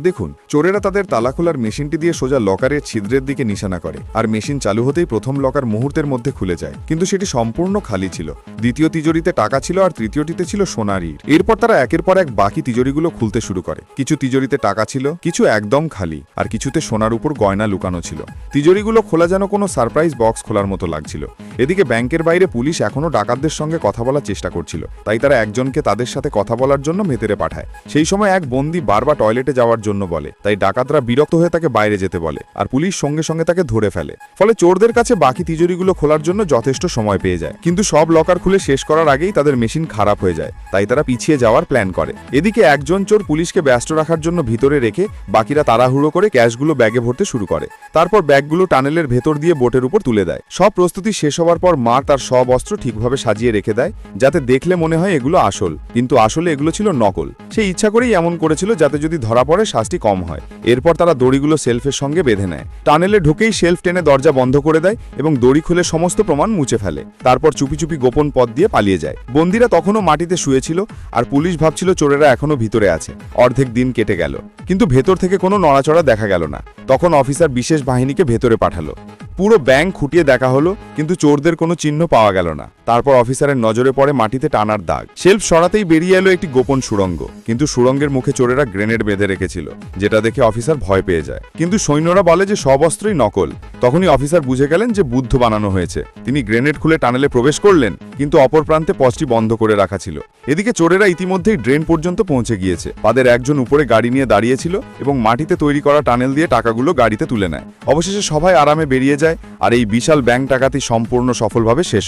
দেখুন, চোরেরা তাদের তালা খোলার মেশিনটি দিয়ে সোজা লকারের ছিদ্রের দিকে নিশানা করে, আর মেশিন চালু হতেই প্রথম লকার মুহূর্তের মধ্যে খুলে যায়। কিন্তু সেটি সম্পূর্ণ খালি ছিল। দ্বিতীয় তিজোরিতে টাকা ছিল আর তৃতীয়টিতে ছিল সোনার ইট। এরপর তারা একের পর এক বাকি তিজোরিগুলো খুলতে শুরু করে। কিছু তিজোরিতে টাকা ছিল, কিছু একদম খালি, আর কিছুতে সোনার উপর গয়না লুকানো ছিল। তিজোরিগুলো খোলা যেন কোনো সারপ্রাইজ বক্স খোলার মতো লাগছিল। এদিকে ব্যাংকের বাইরে পুলিশ এখনও ডাকাতদের সঙ্গে কথা বলার চেষ্টা করছিল, তাই তারা একজনকে তাদের সাথে কথা বলার জন্য ভেতরে পাঠায়। সেই সময় এক বন্দী বারবার টয়লেটে যাওয়ার জন্য বলে, তাই ডাকাতরা বিরক্ত হয়ে তাকে বাইরে যেতে বলে, আর পুলিশ সঙ্গে সঙ্গে তাকে ধরে ফেলে। ফলে চোরদের কাছে বাকি তিজোরিগুলো খোলার জন্য যথেষ্ট সময় পেয়ে যায়। কিন্তু সব লকার খুলে শেষ করার আগেই তাদের মেশিন খারাপ হয়ে যায়, তাই তারা পিছিয়ে যাওয়ার প্ল্যান করে। এদিকে একজন চোর পুলিশকে ব্যস্ত রাখার জন্য ভিতরে রেখে বাকিরা তাড়াহুড়ো করে ক্যাশগুলো ব্যাগে ভরতে শুরু করে। তারপর ব্যাগগুলো টানেলের ভেতর দিয়ে বোটের উপর তুলে দেয়। সব প্রস্তুতি শেষ হওয়ার পর মা তার সব অস্ত্র ঠিকভাবে সাজিয়ে রেখে দেয়, যাতে দেখলে মনে হয় এগুলো আসল, কিন্তু আসলে এগুলো ছিল নকল। সে ইচ্ছা করেই এমন করেছিল যাতে যদি ধরা পড়ে শাস্তি কম হয়। এরপর তারা দড়িগুলো সেলফের সঙ্গে বেঁধে নেয়। টানেলে ঢুকেই শেলফ টেনে দরজা বন্ধ করে দেয় এবং দড়ি খুলে সমস্ত প্রমাণ মুছে ফেলে। তারপর চুপি চুপি গোপন পথ দিয়ে পালিয়ে যায়। বন্দীরা তখনও মাটিতে শুয়েছিল, আর পুলিশ ভাবছিল চোরেরা এখনো ভিতরে আছে। অর্ধেক দিন কেটে গেল, কিন্তু ভেতর থেকে কোনো নড়াচড়া দেখা গেল না। তখন অফিসার বিশেষ বাহিনীকে ভেতরে পাঠালো। পুরো ব্যাংক খুঁটিয়ে দেখা হলো, কিন্তু চোরদের কোনো চিহ্ন পাওয়া গেল না। তারপর অফিসারের নজরে পড়ে মাটিতে টানার দাগ। শেলফ সরাতেই বেরিয়ে এলো একটি গোপন সুড়ঙ্গ, কিন্তু সুড়ঙ্গের মুখে চোরেরা গ্রেনেড বেঁধে রেখেছিল, যেটা দেখে অফিসার ভয় পেয়ে যায়। কিন্তু সৈন্যরা বলে যে সব অস্ত্রই নকল। তখনই অফিসার বুঝে গেলেন যে বুদ্ধ বানানো হয়েছে। তিনি গ্রেনেড খুলে টানেলে প্রবেশ করলেন, কিন্তু অপর প্রান্তে পথটি বন্ধ করে রাখা ছিল। এদিকে চোরেরা ইতিমধ্যেই ড্রেন পর্যন্ত পৌঁছে গিয়েছে। তাদের একজন উপরে গাড়ি নিয়ে দাঁড়িয়েছিল এবং মাটিতে তৈরি করা টানেল দিয়ে টাকাগুলো গাড়িতে তুলে নেয়। অবশেষে সবাই আরামে বেরিয়ে যায়, আর এই বিশাল ব্যাংক ডাকাতি সম্পূর্ণ সফলভাবে শেষ হয়।